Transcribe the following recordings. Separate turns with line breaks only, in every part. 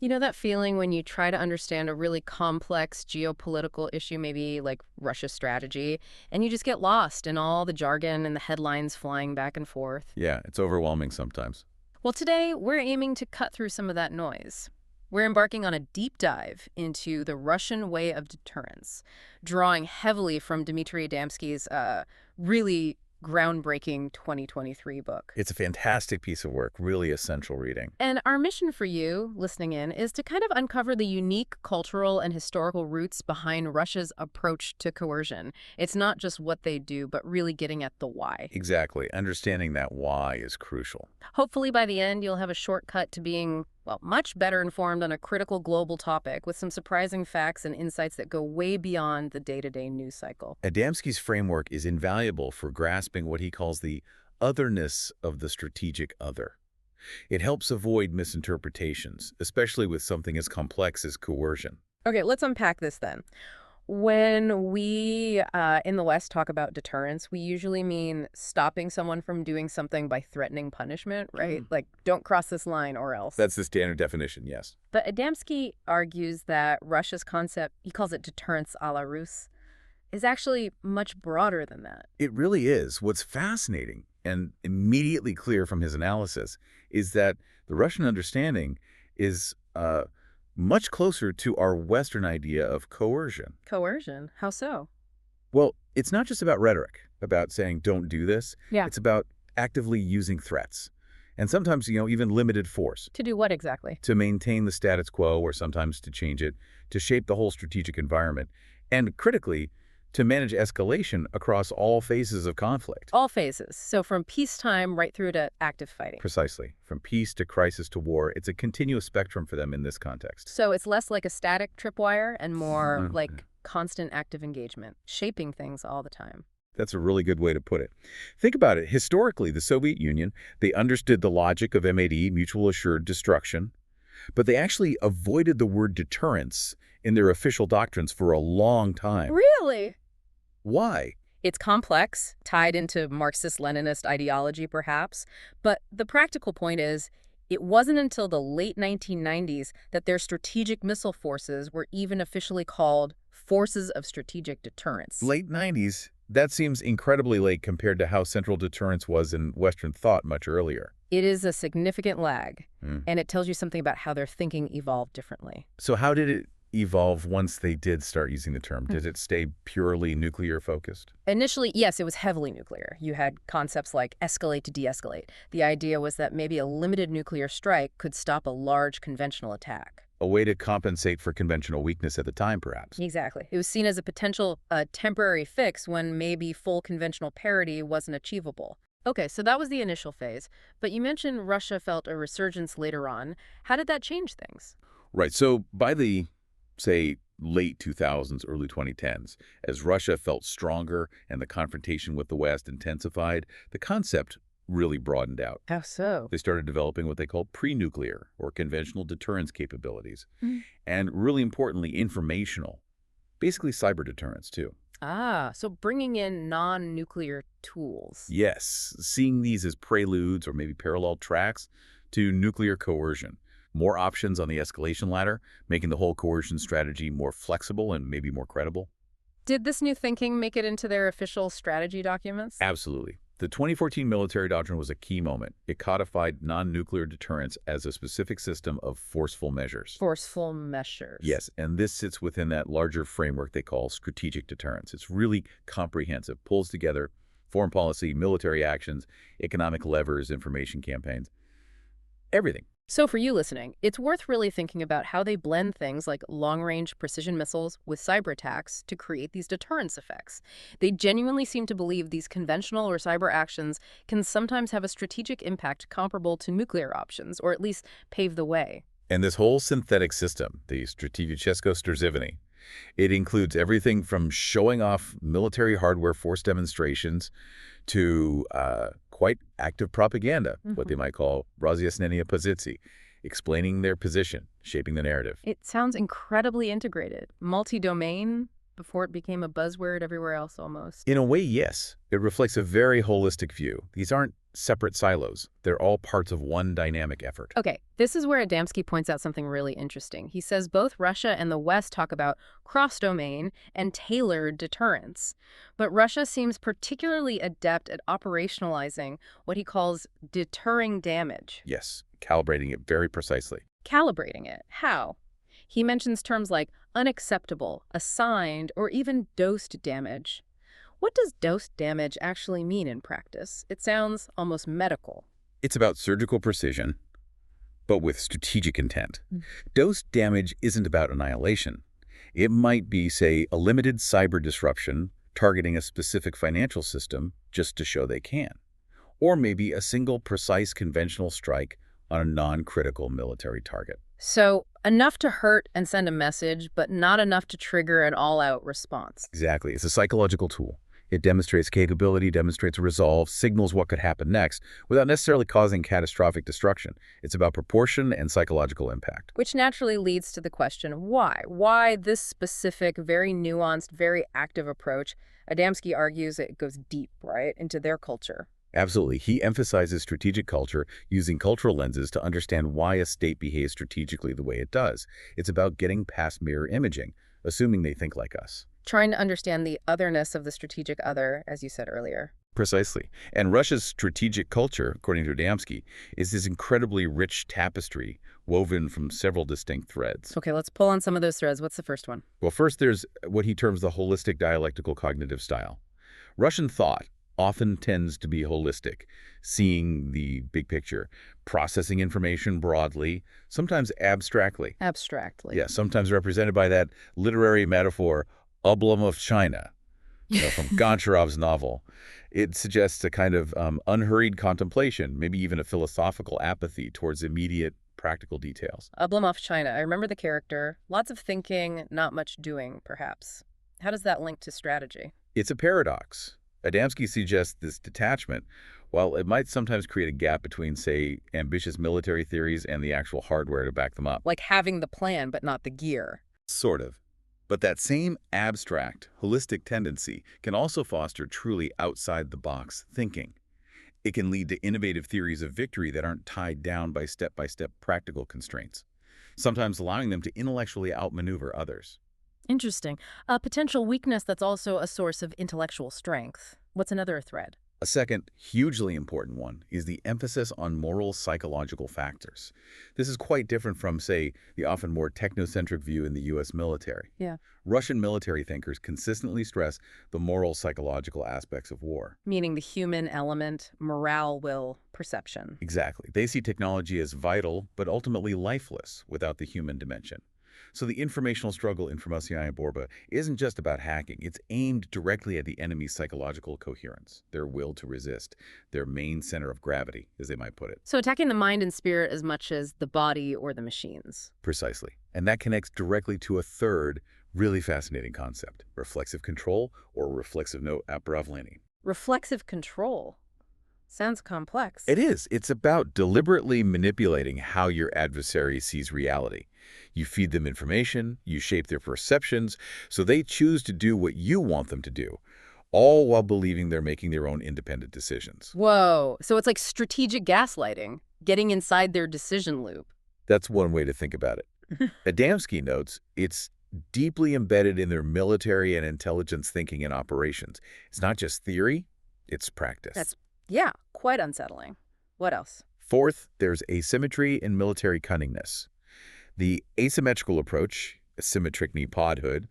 You know that feeling when you try to understand a really complex geopolitical issue, maybe like Russia's strategy, and you just get lost in all the jargon and the headlines flying back and forth?
Yeah, it's overwhelming sometimes.
Well, today we're aiming to cut through some of that noise. We're embarking on a deep dive into the Russian Way of Deterrence, drawing heavily from Dmitry Adamski's really groundbreaking 2023 book.
It's a fantastic piece of work, really essential reading.
And our mission for you, listening in, is to kind of uncover the unique cultural and historical roots behind Russia's approach to coercion. It's not just what they do, but really getting at the why.
Exactly. Understanding that why is crucial.
Hopefully by the end, you'll have a shortcut to being, well, much better informed on a critical global topic with some surprising facts and insights that go way beyond the day-to-day news cycle.
Adamski's framework is invaluable for grasping what he calls the otherness of the strategic other. It helps avoid misinterpretations, especially with something as complex as coercion.
Okay, let's unpack this then. When we in the West talk about deterrence, we usually mean stopping someone from doing something by threatening punishment, right? Like, don't cross this line or else.
That's the standard definition, yes.
But Adamski argues that Russia's concept, he calls it deterrence à la Russe, is actually much broader than that.
It really is. What's fascinating and immediately clear from his analysis is that the Russian understanding is much closer to our Western idea of coercion.
Coercion? How so?
Well, it's not just about rhetoric, about saying don't do this.
Yeah.
It's about actively using threats. And sometimes, even limited force
To do what exactly?
to maintain the status quo or sometimes to change it, to shape the whole strategic environment. And critically, to manage escalation across all phases of conflict.
All phases. So from peacetime right through to active fighting.
Precisely. From peace to crisis to war, it's a continuous spectrum for them in this context.
So it's less like a static tripwire and more
Mhm.
like constant active engagement, shaping things all the time.
That's a really good way to put it. Think about it. Historically, the Soviet Union, they understood the logic of MAD, mutual assured destruction, but they actually avoided the word deterrence in their official doctrines for a long time.
Really?
Why?
It's complex, tied into Marxist-Leninist ideology perhaps, but the practical point is it wasn't until the late 1990s that their strategic missile forces were even officially called Forces of Strategic Deterrence.
Late 90s, that seems incredibly late compared to how central deterrence was in Western thought much earlier.
It is a significant lag,
Hmm.
and it tells you something about how their thinking evolved differently.
So how did it evolve once they did start using the term? Did it stay purely nuclear focused?
Initially, yes, it was heavily nuclear. You had concepts like escalate to de-escalate. The idea was that maybe a limited nuclear strike could stop a large conventional attack.
A way to compensate for conventional weakness at the time, perhaps.
Exactly. It was seen as a potential temporary fix when maybe full conventional parity wasn't achievable. Okay, so that was the initial phase. But you mentioned Russia felt a resurgence later on. How did that change things?
Right. So by the, say, late 2000s, early 2010s, as Russia felt stronger and the confrontation with the West intensified, the concept really broadened out.
How so?
They started developing what they call pre-nuclear or conventional deterrence capabilities.
Mm.
And really importantly, informational. Basically cyber deterrence, too.
Ah, so bringing in non-nuclear tools.
Yes, seeing these as preludes or maybe parallel tracks to nuclear coercion. More options on the escalation ladder, making the whole coercion strategy more flexible and maybe more credible.
Did this new thinking make it into their official strategy documents?
Absolutely. The 2014 military doctrine was a key moment. It codified non-nuclear deterrence as a specific system of forceful measures.
Forceful measures.
Yes, and this sits within that larger framework they call strategic deterrence. It's really comprehensive, pulls together foreign policy, military actions, economic levers, information campaigns, everything.
So for you listening, it's worth really thinking about how they blend things like long-range precision missiles with cyber attacks to create these deterrence effects. They genuinely seem to believe these conventional or cyber actions can sometimes have a strategic impact comparable to nuclear options, or at least pave the way.
And this whole synthetic system, the Strategichesko-Strzivany, it includes everything from showing off military hardware force demonstrations to quite active propaganda, what they might call razjasnenia pozycji, explaining their position, shaping the narrative.
It sounds incredibly integrated, multi-domain, before it became a buzzword everywhere else almost.
In a way, yes. It reflects a very holistic view. These aren't separate silos. They're all parts of one dynamic effort.
Okay, this is where Adamski points out something really interesting. He says both Russia and the West talk about cross-domain and tailored deterrence. But Russia seems particularly adept at operationalizing what he calls deterring damage.
Yes, calibrating it very precisely.
Calibrating it. How? He mentions terms like unacceptable, assigned, or even dosed damage. What does dosed damage actually mean in practice? It sounds almost medical.
It's about surgical precision, but with strategic intent.
Mm.
Dose damage isn't about annihilation. It might be, say, a limited cyber disruption targeting a specific financial system just to show they can. Or maybe a single precise conventional strike on a non-critical military target.
So, enough to hurt and send a message, but not enough to trigger an all-out response.
Exactly. It's a psychological tool. It demonstrates capability, demonstrates resolve, signals what could happen next, without necessarily causing catastrophic destruction. It's about proportion and psychological impact.
Which naturally leads to the question, why? Why this specific, very nuanced, very active approach? Adamski argues it goes deep, right, into their culture.
Absolutely. He emphasizes strategic culture using cultural lenses to understand why a state behaves strategically the way it does. It's about getting past mirror imaging, assuming they think like us.
Trying to understand the otherness of the strategic other, as you said earlier.
Precisely. And Russia's strategic culture, according to Adamski, is this incredibly rich tapestry woven from several distinct threads.
Okay, let's pull on some of those threads. What's the first one?
Well, first there's what he terms the holistic-dialectical cognitive style. Russian thought often tends to be holistic, seeing the big picture, processing information broadly, sometimes abstractly.
Abstractly.
Yeah, sometimes represented by that literary metaphor, oblong of China, from Goncharov's novel. It suggests a kind of unhurried contemplation, maybe even a philosophical apathy towards immediate practical details.
Oblomov China. I remember the character. Lots of thinking, not much doing, perhaps. How does that link to strategy?
It's a paradox. Adamski suggests this detachment, while it might sometimes create a gap between, say, ambitious military theories and the actual hardware to back them up.
Like having the plan, but not the gear.
Sort of. But that same abstract, holistic tendency can also foster truly outside-the-box thinking. It can lead to innovative theories of victory that aren't tied down by step-by-step practical constraints, sometimes allowing them to intellectually outmaneuver others.
Interesting. A potential weakness that's also a source of intellectual strength. What's another thread?
A second, hugely important one is the emphasis on moral psychological factors. This is quite different from, say, the often more technocentric view in the U.S. military.
Yeah.
Russian military thinkers consistently stress the moral psychological aspects of war.
Meaning the human element, morale, will, perception.
Exactly. They see technology as vital, but ultimately lifeless without the human dimension. So the informational struggle in Informational Borba isn't just about hacking. It's aimed directly at the enemy's psychological coherence, their will to resist, their main center of gravity, as they might put it.
So attacking the mind and spirit as much as the body or the machines.
Precisely. And that connects directly to a third, really fascinating concept, reflexive control or reflexive upravlenie.
Reflexive control. Sounds complex.
It is. It's about deliberately manipulating how your adversary sees reality. You feed them information, you shape their perceptions, so they choose to do what you want them to do, all while believing they're making their own independent decisions.
Whoa. So it's like strategic gaslighting, getting inside their decision loop.
That's one way to think about it. Adamski notes it's deeply embedded in their military and intelligence thinking and operations. It's not just theory, it's practice.
Yeah, quite unsettling. What else?
Fourth, there's asymmetry and military cunningness. The asymmetrical approach, asymmetric podhood,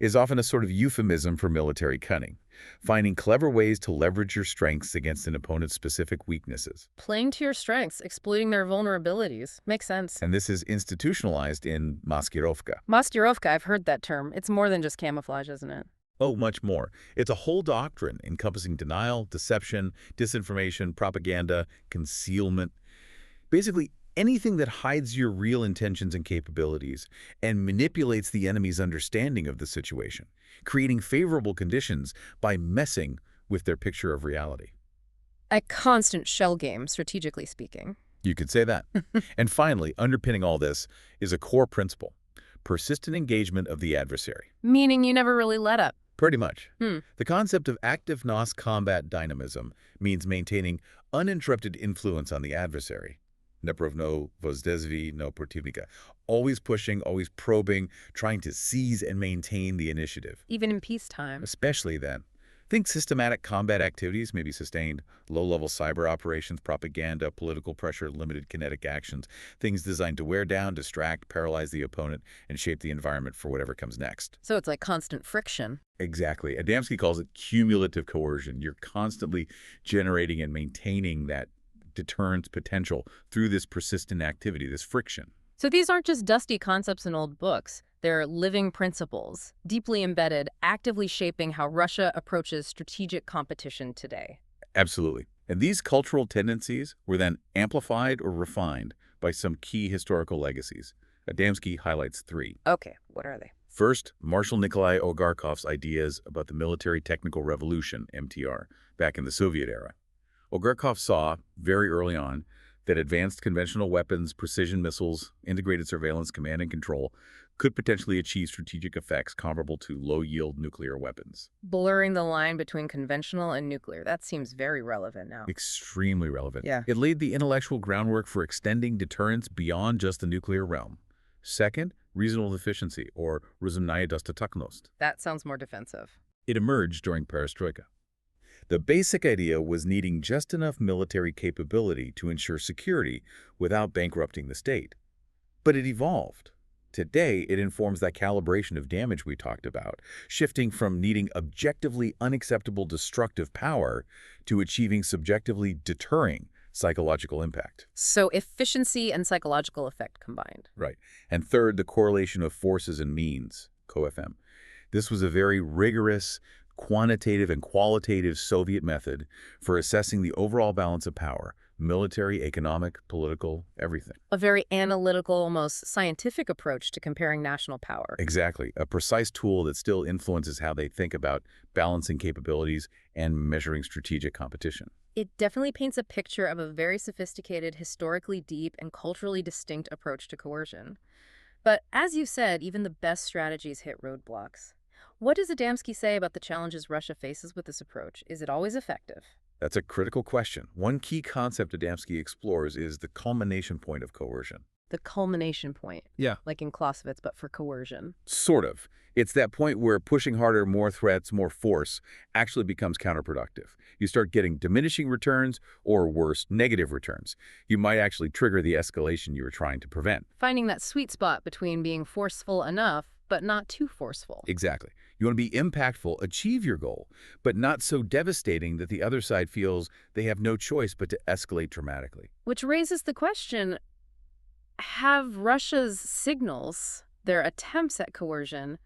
is often a sort of euphemism for military cunning, finding clever ways to leverage your strengths against an opponent's specific weaknesses.
Playing to your strengths, exploiting their vulnerabilities. Makes sense.
And this is institutionalized in maskirovka.
Maskirovka, I've heard that term. It's more than just camouflage, isn't it?
Oh, much more. It's a whole doctrine encompassing denial, deception, disinformation, propaganda, concealment. Basically, anything that hides your real intentions and capabilities and manipulates the enemy's understanding of the situation, creating favorable conditions by messing with their picture of reality.
A constant shell game, strategically speaking.
You could say that. And finally, underpinning all this is a core principle: persistent engagement of the adversary.
Meaning you never really let up.
Pretty much.
Hmm.
The concept of aktivnost combat dynamism means maintaining uninterrupted influence on the adversary. Neprovno vozdezvi no protivnika. Always pushing, always probing, trying to seize and maintain the initiative.
Even in peacetime.
Especially then. Think systematic combat activities, maybe sustained low-level cyber operations, propaganda, political pressure, limited kinetic actions, things designed to wear down, distract, paralyze the opponent, and shape the environment for whatever comes next.
So it's like constant friction.
Exactly. Adamski calls it cumulative coercion. You're constantly generating and maintaining that deterrence potential through this persistent activity, this friction.
So these aren't just dusty concepts in old books. They're living principles, deeply embedded, actively shaping how Russia approaches strategic competition today.
Absolutely. And these cultural tendencies were then amplified or refined by some key historical legacies. Adamski highlights three.
Okay, what are they?
First, Marshal Nikolai Olgarkov's ideas about the military technical revolution, MTR, back in the Soviet era. Olgarkov saw, very early on, that advanced conventional weapons, precision missiles, integrated surveillance, command and control could potentially achieve strategic effects comparable to low-yield nuclear weapons.
Blurring the line between conventional and nuclear. That seems very relevant now.
Extremely relevant.
Yeah.
It laid the intellectual groundwork for extending deterrence beyond just the nuclear realm. Second, reasonable efficiency, or rozumnaya dostatoknost.
That sounds more defensive.
It emerged during perestroika. The basic idea was needing just enough military capability to ensure security without bankrupting the state. But it evolved. Today, it informs that calibration of damage we talked about, shifting from needing objectively unacceptable destructive power to achieving subjectively deterring psychological impact.
So efficiency and psychological effect combined.
Right. And third, the correlation of forces and means, COFM. This was a very rigorous, quantitative and qualitative Soviet method for assessing the overall balance of power, military, economic, political, everything.
A very analytical, almost scientific approach to comparing national power.
Exactly. A precise tool that still influences how they think about balancing capabilities and measuring strategic competition.
It definitely paints a picture of a very sophisticated, historically deep, and culturally distinct approach to coercion. But as you said, even the best strategies hit roadblocks. What does Adamski say about the challenges Russia faces with this approach? Is it always effective?
That's a critical question. One key concept Adamski explores is the culmination point of coercion.
The culmination point.
Yeah.
Like in Clausewitz, but for coercion.
Sort of. It's that point where pushing harder, more threats, more force actually becomes counterproductive. You start getting diminishing returns or, worse, negative returns. You might actually trigger the escalation you were trying to prevent.
Finding that sweet spot between being forceful enough, but not too forceful.
Exactly. You want to be impactful, achieve your goal, but not so devastating that the other side feels they have no choice but to escalate dramatically.
Which raises the question, have Russia's signals, their attempts at coercion,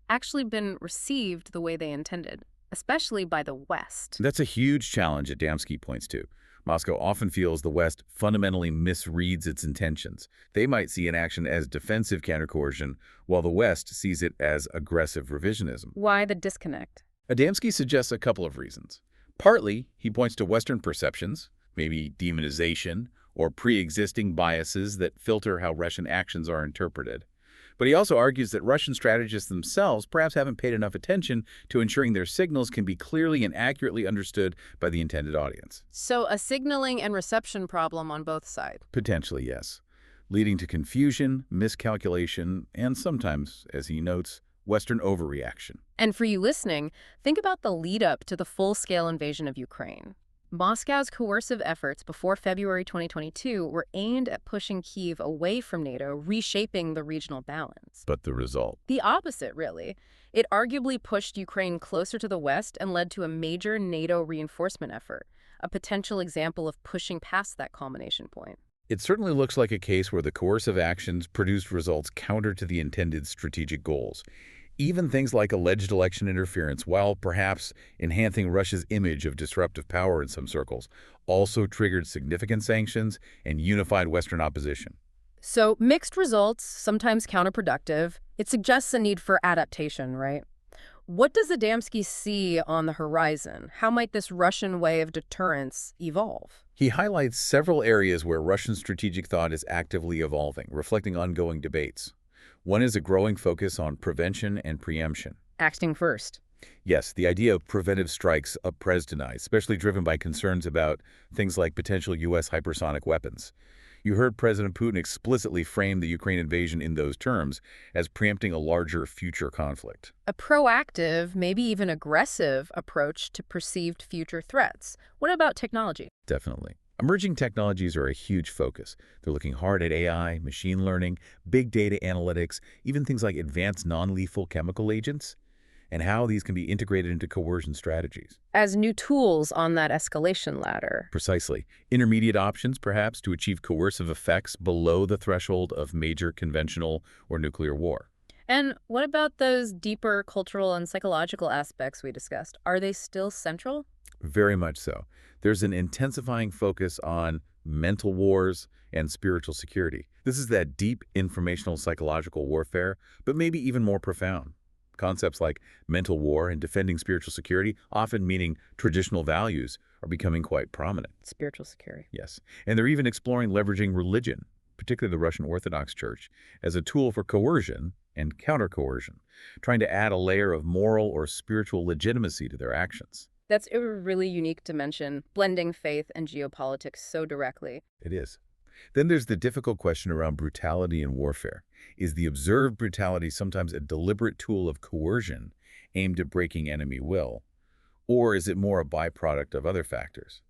actually been received the way they intended, especially by the West?
That's a huge challenge Adamski points to. Moscow often feels the West fundamentally misreads its intentions. They might see an action as defensive counter-coercion, while the West sees it as aggressive revisionism.
Why the disconnect?
Adamski suggests a couple of reasons. Partly, he points to Western perceptions, maybe demonization, or pre-existing biases that filter how Russian actions are interpreted. But he also argues that Russian strategists themselves perhaps haven't paid enough attention to ensuring their signals can be clearly and accurately understood by the intended audience.
So a signaling and reception problem on both sides.
Potentially, yes, leading to confusion, miscalculation, and sometimes, as he notes, Western overreaction.
And for you listening, think about the lead-up to the full-scale invasion of Ukraine. Moscow's coercive efforts before February 2022 were aimed at pushing Kyiv away from NATO, reshaping the regional balance.
But the result?
The opposite, really. It arguably pushed Ukraine closer to the West and led to a major NATO reinforcement effort, a potential example of pushing past that culmination point.
It certainly looks like a case where the coercive actions produced results counter to the intended strategic goals. Even things like alleged election interference, while perhaps enhancing Russia's image of disruptive power in some circles, also triggered significant sanctions and unified Western opposition.
So mixed results, sometimes counterproductive. It suggests a need for adaptation, right? What does Adamski see on the horizon? How might this Russian way of deterrence evolve?
He highlights several areas where Russian strategic thought is actively evolving, reflecting ongoing debates. One is a growing focus on prevention and preemption.
Acting first.
Yes, the idea of preventive strikes up Prestonite, especially driven by concerns about things like potential U.S. hypersonic weapons. You heard President Putin explicitly frame the Ukraine invasion in those terms as preempting a larger future conflict.
A proactive, maybe even aggressive approach to perceived future threats. What about technology?
Definitely. Emerging technologies are a huge focus. They're looking hard at AI, machine learning, big data analytics, even things like advanced non-lethal chemical agents, and how these can be integrated into coercion strategies.
As new tools on that escalation ladder.
Precisely. Intermediate options, perhaps, to achieve coercive effects below the threshold of major conventional or nuclear war.
And what about those deeper cultural and psychological aspects we discussed? Are they still central?
Very much so. There's an intensifying focus on mental wars and spiritual security. This is that deep informational psychological warfare, but maybe even more profound. Concepts like mental war and defending spiritual security, often meaning traditional values, are becoming quite prominent.
Spiritual security.
Yes. And they're even exploring leveraging religion, particularly the Russian Orthodox Church, as a tool for coercion and counter-coercion, trying to add a layer of moral or spiritual legitimacy to their actions.
That's a really unique dimension, blending faith and geopolitics so directly.
It is. Then there's the difficult question around brutality in warfare. Is the observed brutality sometimes a deliberate tool of coercion aimed at breaking enemy will, or is it more a byproduct of other factors?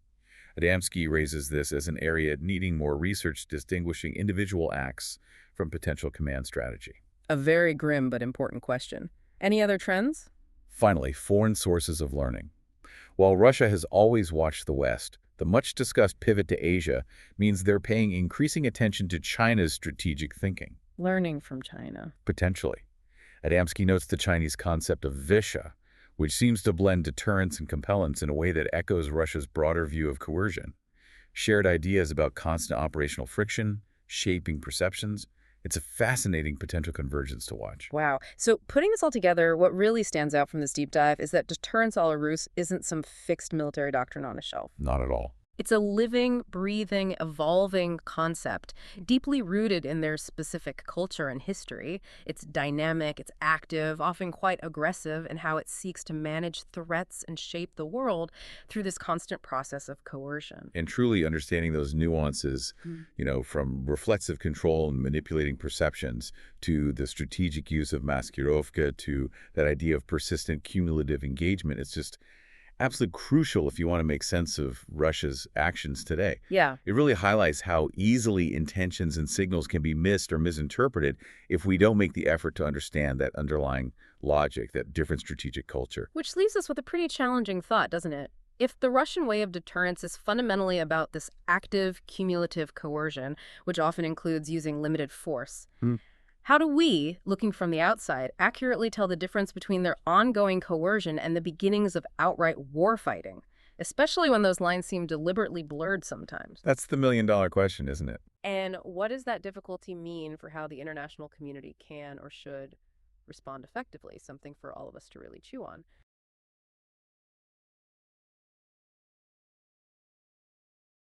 Adamski raises this as an area needing more research distinguishing individual acts from potential command strategy.
A very grim but important question. Any other trends?
Finally, foreign sources of learning. While Russia has always watched the West, the much-discussed pivot to Asia means they're paying increasing attention to China's strategic thinking.
Learning from China.
Potentially. Adamski notes the Chinese concept of visha, which seems to blend deterrence and compellence in a way that echoes Russia's broader view of coercion. Shared ideas about constant operational friction, shaping perceptions. It's a fascinating potential convergence to watch.
Wow. So putting this all together, what really stands out from this deep dive is that deterrence à la Russe isn't some fixed military doctrine on a shelf.
Not at all.
It's a living, breathing, evolving concept, deeply rooted in their specific culture and history. It's dynamic, it's active, often quite aggressive in how it seeks to manage threats and shape the world through this constant process of coercion.
And truly understanding those nuances, from reflexive control and manipulating perceptions to the strategic use of maskirovka to that idea of persistent cumulative engagement, it's just absolutely crucial if you want to make sense of Russia's actions today.
Yeah.
It really highlights how easily intentions and signals can be missed or misinterpreted if we don't make the effort to understand that underlying logic, that different strategic culture.
Which leaves us with a pretty challenging thought, doesn't it? If the Russian way of deterrence is fundamentally about this active, cumulative coercion, which often includes using limited force, how do we, looking from the outside, accurately tell the difference between their ongoing coercion and the beginnings of outright war fighting, especially when those lines seem deliberately blurred sometimes?
That's the million-dollar question, isn't it?
And what does that difficulty mean for how the international community can or should respond effectively? Something for all of us to really chew on.